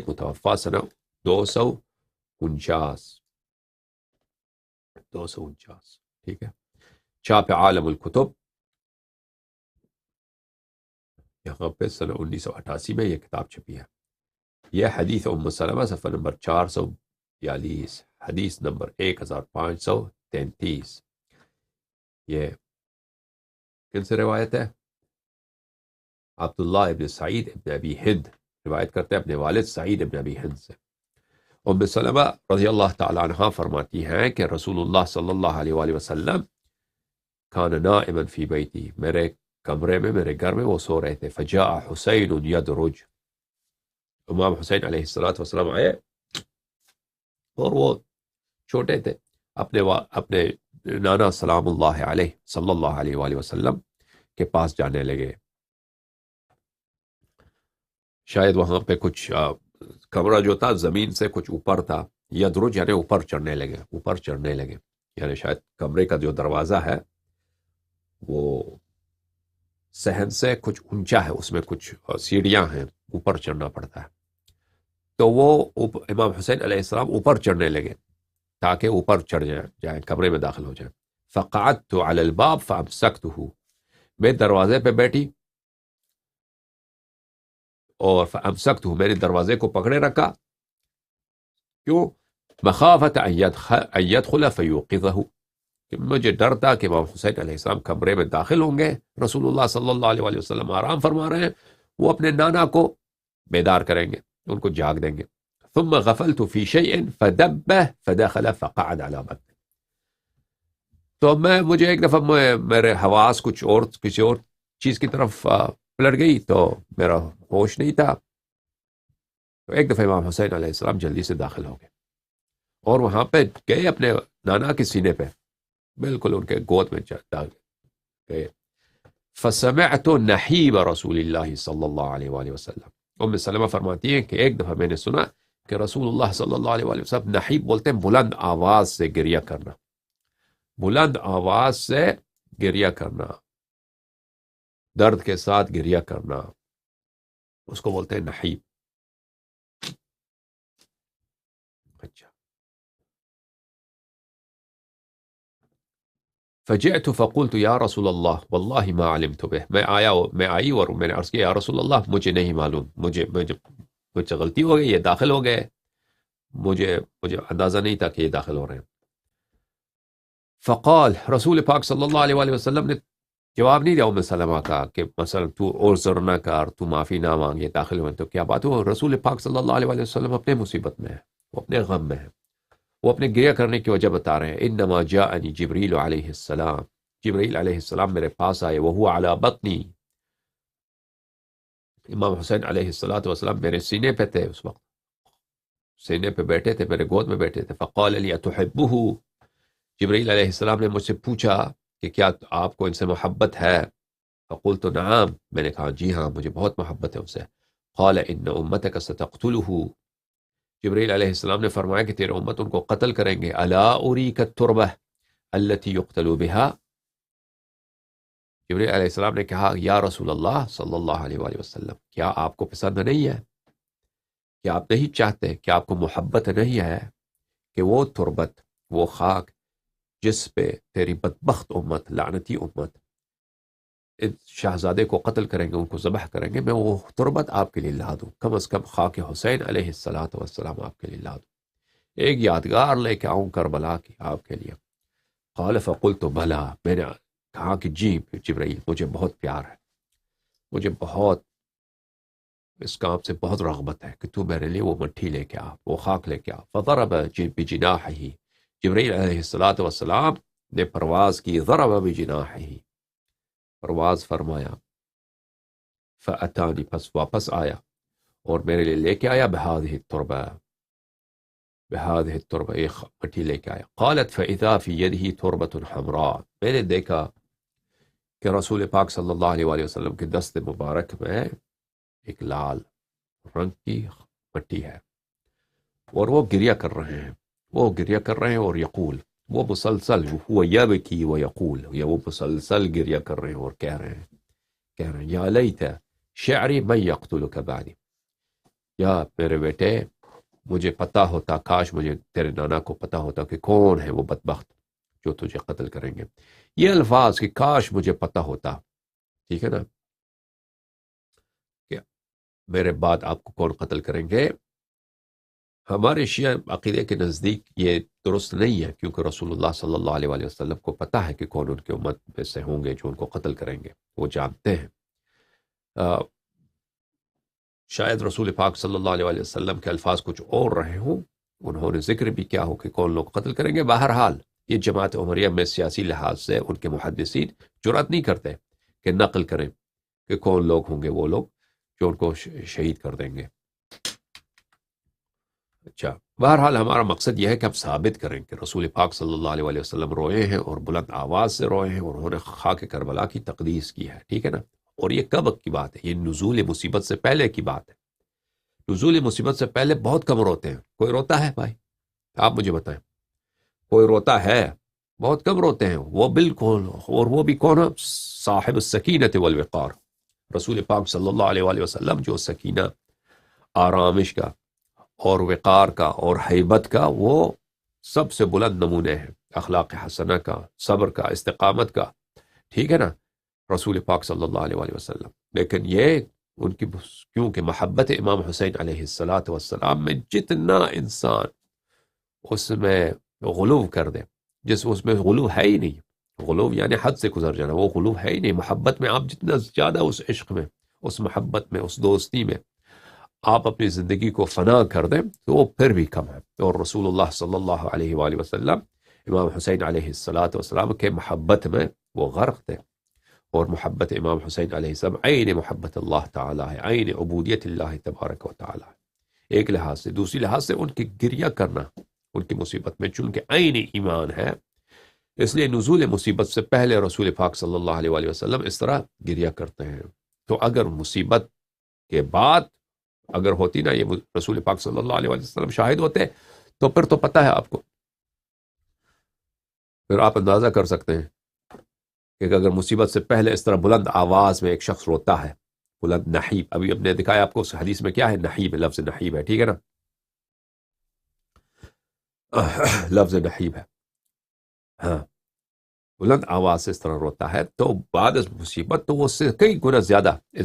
متوفا سنہ 249 ٹھیک ہے. چھاپ عالم الکتب یہاں پہ سنہ 1988 میں یہ کتاب چھپی ہے. یہ حدیث ام سلمہ صفحہ نمبر 442 حدیث نمبر 1533. یہ کن سے روایت ہے؟ عبداللہ ابن سعید ابن ابی ہند روایت کرتے ہیں اپنے والد سعید ابن ابی ہند سے. ام سلمہ رضی اللہ تعالی عنہ فرماتی ہیں کہ رسول اللہ صلی اللہ علیہ وآلہ وسلم کان نائما فی بیتی، میرے کمرے میں، میرے گھر میں وہ سو رہے تھے. فجاء حسین یدرج، امام حسین علیہ السلام آئے اور وہ چھوٹے تھے، اپنے نانا سلام اللہ علیہ صلی اللہ علیہ وآلہ وسلم کے پاس جانے لگے. شاید وہاں پہ کچھ کمرہ جو تھا زمین سے کچھ اوپر تھا. یدرج یعنی اوپر چڑھنے لگے، یعنی شاید کمرے کا جو دروازہ ہے وہ صحن سے کچھ اونچا ہے، اس میں کچھ سیڑھیاں ہیں، اوپر چڑھنا پڑتا ہے. تو وہ امام حسین علیہ السلام اوپر چڑھنے لگے تاکہ اوپر چڑھ جائیں کمرے میں داخل ہو جائیں. فقعدت علی الباب فامسکتہ، میں دروازے پہ بیٹھی اور فامسکتہ، میں نے دروازے کو پکڑے رکھا. کیوں؟ مخافت ان يدخل فیوقظہ، کہ مجھے ڈر تھا کہ امام حسین علیہ السلام کمرے میں داخل ہوں گے، رسول اللہ صلی اللہ علیہ وآلہ وسلم آرام فرما رہے ہیں، وہ اپنے نانا کو بیدار کریں گے، ان کو جاگ دیں گے. ثم غفلت فی شیء فدبه فدخل فقعد على بطنه، تو مجھے ایک دفعہ میرے حواس کسی اور چیز کی طرف پلٹ گئی، تو میرا ہوش نہیں تھا. تو ایک دفعہ امام حسین علیہ السلام جلدی سے داخل ہو گئے اور وہاں پہ گئے اپنے نانا کے سینے پہ، بالکل ان کے گود میں گئے. فسمعت نحیب رسول اللہ صلی اللہ علیہ وآلہ وسلم، ام سلمہ فرماتی ہیں کہ ایک دفعہ میں نے سنا کہ رسول اللہ صلی اللہ علیہ وآلہ وسلم، نحیب بولتے ہیں بلند آواز سے گریہ کرنا، بلند آواز سے گریہ کرنا، درد کے ساتھ گریہ کرنا، اس کو بولتے ہیں نحیب. اچھا. فجئت فقلت یا رسول اللہ واللہ ما علمت به، میں آئی اور میں نے عرض کیا یا رسول اللہ مجھے نہیں معلوم، مجھے غلطی ہو گئی، یہ داخل ہو گئے، مجھے اندازہ نہیں تھا کہ یہ داخل ہو رہے ہیں. فقال، رسول پاک صلی اللہ علیہ وآلہ وسلم نے جواب نہیں دیا ام سلمہ کا کہ مثلا تو عذر نہ کر، تو معافی نہ مانگ، یہ داخل ہوئے تو کیا بات ہو. رسول پاک صلی اللہ علیہ وآلہ وسلم اپنے مصیبت میں ہے، وہ اپنے غم میں ہے، وہ اپنے گریہ کرنے کی وجہ بتا رہے ہیں. انما جاءنی جبریل علیہ السلام، جبریل علیہ السلام میرے پاس آئے، وہو علی بطنی، امام حسین علیہ السلام میرے سینے پہ تھے، اس وقت سینے پہ بیٹھے تھے، میرے گود میں بیٹھے تھے. فقال لی اتحبہ، جبریل علیہ السلام نے مجھ سے پوچھا کہ کیا آپ کو ان سے محبت ہے؟ فقلت نعم، میں نے کہا جی ہاں مجھے بہت محبت ہے ان سے. قال ان امتک ستقتلہ، جبریل علیہ السلام نے فرمایا کہ تیرے امت ان کو قتل کریں گے. الا اریک التربہ التي يقتل بها، جبریل علیہ السلام نے کہا یا رسول اللہ صلی اللہ علیہ وآلہ وسلم، کیا آپ کو پسند نہیں ہے، کیا آپ نہیں چاہتے، کیا آپ کو محبت نہیں ہے کہ وہ تربت، وہ خاک جس پہ تیری بدبخت امت، لعنتی امت شہزادے کو قتل کریں گے، ان کو ذبح کریں گے، میں وہ تربت آپ کے لیے لا دوں، کم از کم خاک حسین علیہ السلام آپ کے لیے لا دوں، ایک یادگار لے کے آؤں کربلا کی آپ کے لیے. قال فقلت بلا، میں نے کہا کہ جی جبرائیل مجھے بہت پیار ہے، مجھے بہت اس کام سے بہت رغبت ہے کہ تو میرے لیے وہ مٹھی لے کے آ، وہ خاک لے کے آ. فضرب بجناحہ، جبرائیل علیہ السلام نے پرواز کی، ضرب بجناحہ، پرواز فرمایا. فأتانی، پس واپس آیا اور میرے لیے لے کے آیا بہذہ التربہ، ایک مٹھی لے کے آیا. قالت فإذا في يده تربة حمراء، میں نے دیکھا کہ رسول پاک صلی اللہ علیہ وآلہ وسلم کے دست مبارک میں ایک لال رنگ کی مٹی ہے اور وہ گریہ کر رہے ہیں، اور یقول، وہ مسلسل، وہ یبکی و یقول، یا وہ مسلسل گریہ کر رہے ہیں اور کہہ رہے ہیں یا لیت شعری من یقتلک بعدی، یا میرے بیٹے مجھے پتہ ہوتا، کاش مجھے تیرے نانا کو پتہ ہوتا کہ کون ہے وہ بدبخت جو تجھے قتل کریں گے. یہ الفاظ کہ کاش مجھے پتہ ہوتا، ٹھیک ہے نا، کہ میرے بعد آپ کو کون قتل کریں گے، ہمارے شیعہ عقیدے کے نزدیک یہ درست نہیں ہے، کیونکہ رسول اللہ صلی اللہ علیہ وآلہ وسلم کو پتہ ہے کہ کون ان کی امت میں سے ہوں گے جو ان کو قتل کریں گے، وہ جانتے ہیں. شاید رسول پاک صلی اللہ علیہ وآلہ وسلم کے الفاظ کچھ اور رہے ہوں، انہوں نے ذکر بھی کیا ہو کہ کون لوگ قتل کریں گے. بہرحال یہ جماعت عمریہ میں سیاسی لحاظ سے ان کے محدثین جرأت نہیں کرتے کہ نقل کریں کہ کون لوگ ہوں گے وہ لوگ جو ان کو شہید کر دیں گے. اچھا، بہرحال ہمارا مقصد یہ ہے کہ ہم ثابت کریں کہ رسول پاک صلی اللہ علیہ وآلہ وسلم روئے ہیں اور بلند آواز سے روئے ہیں اور انہوں نے خاک کربلا کی تقدیس کی ہے، ٹھیک ہے نا. اور یہ کب کی بات ہے؟ یہ نزول مصیبت سے پہلے کی بات ہے. نزول مصیبت سے پہلے بہت کم روتے ہیں. کوئی روتا ہے بھائی؟ آپ مجھے بتائیں، کوئی روتا ہے؟ بہت کم روتے ہیں. وہ بالکل، اور وہ بھی کون؟ صاحب السکینۃ والوقار، رسول پاک صلی اللہ علیہ وآلہ وسلم جو سکینہ، آرامش کا اور وقار کا اور ہیبت کا وہ سب سے بلند نمونے ہیں، اخلاق حسنہ کا، صبر کا، استقامت کا، ٹھیک ہے نا، رسول پاک صلی اللہ علیہ وآلہ وسلم. لیکن یہ ان کی کیونکہ محبت امام حسین علیہ الصلاۃ والسلام میں جتنا انسان اس میں غلو کر دے، اس میں غلو ہے ہی نہیں، غلو یعنی حد سے گزر جانا، وہ غلو ہے ہی نہیں. محبت میں آپ جتنا زیادہ اس عشق میں، اس محبت میں، اس دوستی میں آپ اپنی زندگی کو فنا کر دیں تو وہ پھر بھی کم ہے. اور رسول اللہ صلی اللہ علیہ وآلہ وسلم امام حسین علیہ الصلاۃ والسلام کے محبت میں وہ غرق تھے. اور محبت امام حسین علیہ السلام عین محبت اللہ تعالیٰ ہے، عین عبودیت اللہ تبارک و تعالیٰ ہے ایک لحاظ سے. دوسری لحاظ سے ان کی گریہ کرنا ان کی مصیبت میں چونکہ عین ایمان ہے، اس لیے نزول مصیبت سے پہلے رسول پاک صلی اللہ علیہ وآلہ وسلم اس طرح گریہ کرتے ہیں. تو اگر مصیبت کے بعد اگر ہوتی نا یہ رسول پاک صلی اللہ علیہ وسلم شاہد ہوتے تو پھر تو پتہ ہے آپ کو، پھر آپ اندازہ کر سکتے ہیں کہ اگر مصیبت سے پہلے اس طرح بلند آواز میں ایک شخص روتا ہے، بلند نحیب، ابھی اب نے دکھایا آپ کو اس حدیث میں کیا ہے، نحیب، لفظ نحیب ہے، ٹھیک ہے نا، لفظ نحیب ہے، ہاں، بلند آواز سے اس طرح روتا ہے تو بعد اس مصیبت تو وہ اس سے کئی گنا زیادہ